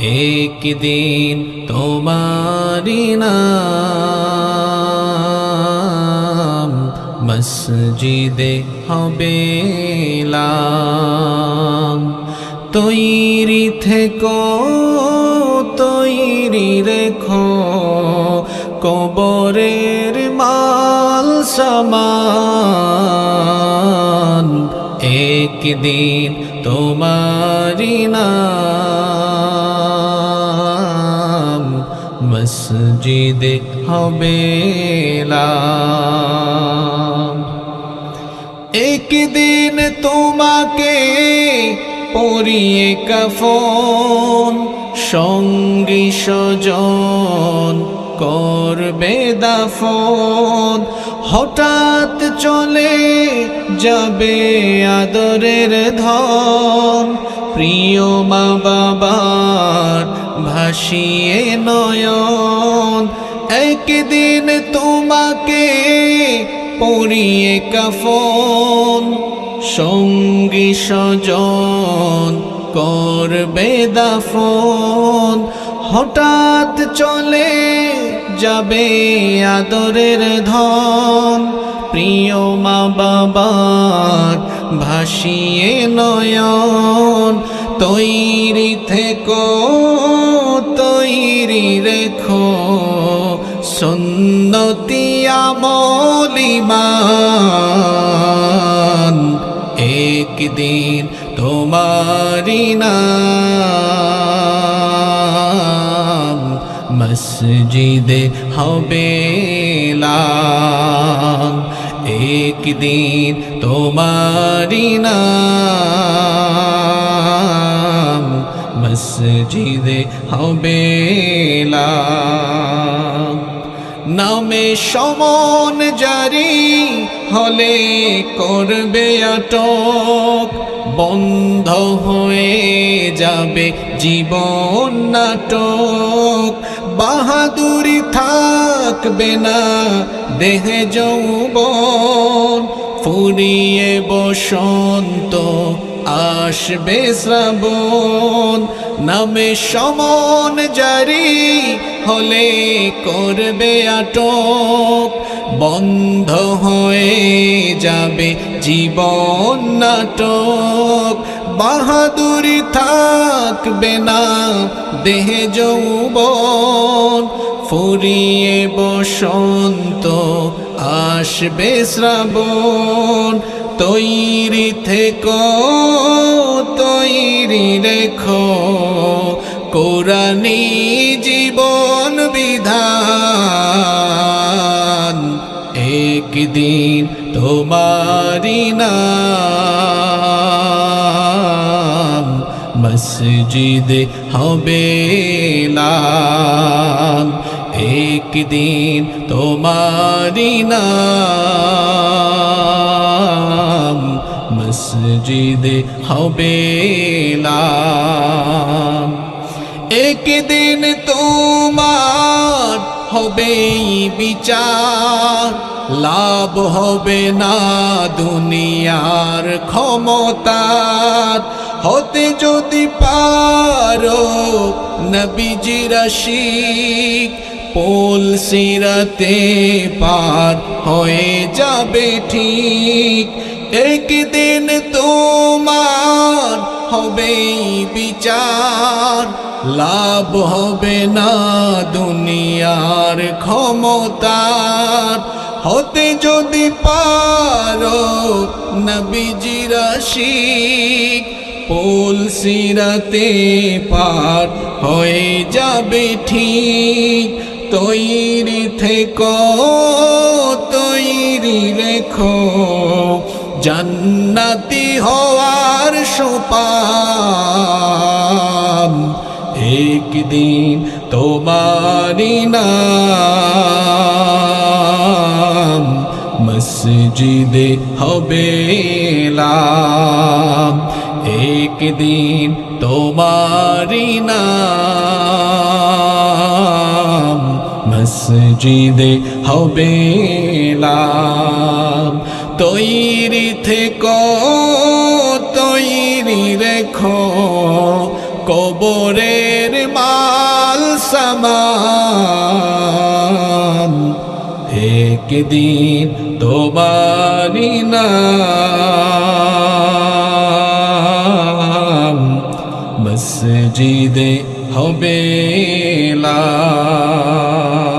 একদিন তোমারি নাম মসজিদে হবে এলাম। তৈরি থেকো তৈরি রেখো কবরের মাল সামান। একদিন তোমারি নাম মসজিদে হবে এলাম। একদিন তোমাকে পরিয়ে কাফন সঙ্গী স্বজন করবে দাফন। হঠাৎ চলে যাবে আদরের ধন, প্রিয় মা বাবার ভাসিয়ে নয়ন। একদিন তোমাকে পরিয়ে কাফন সঙ্গী স্বজন করবে দাফন। হঠাৎ চলে যাবে আদরের ধন, প্রিয় মা বাবার ভাসিয়ে নয়ন। তৈরি থেকো তৈরি রেখো সুন্নতি আমল ঈমান। একদিন তোমারি নাম মসজিদে হবে এলাম। একদিন তোমারি নাম মসজিদে হবে এলাম। নামে সমন জারি হলে করবে আটক, বন্ধ হয়ে যাবে জীবন নাটক। বাহাদুরি থাকবে না দেহে যৌবন, ফুরিয়ে বসন্ত আসবে শ্রাবণ। নামে সমন জারি হলে করবে আটক, বন্ধ হয়ে যাবে জীবন নাটক। বাহাদুরি থাকবে না দেহে যৌবন, ফুরিয়ে বসন্ত আসবে শ্রাবণ। তৈরি থেকো তৈরি রেখো কোরআনী জীবন বিধান। একদিন তোমারি নাম মসজিদে হবে এলাম। একদিন তোমারি নাম মসজিদে হবে এলাম। একদিন তোমার হবে বিচার, লাভ হবে না দুনিয়ার ক্ষমতার। হতে যদি পারো নবীজির আশিক, পোল সিরাতে পার হয়ে যাবে ঠিক। একদিন তোমার হবে বিচার, লাভ হবে না দুনিয়ার ক্ষমতার। হতে যদি পারো নবীজির আশিক, পোল সিরাতে পার হয়ে যাবে ঠিক। তৈরি থেকো তৈরি রেখো জান্নাতি হওয়ার সোপান। একদিন তোমারি নাম মসজিদে হবে এলাম। একদিন তোমারি নাম মসজিদে হবে এলাম। তৈরি থেকো তৈরি রেখো কবরে ঘরের মাল সামান একদিন তোমারি নাম মসজিদে হবে এলান।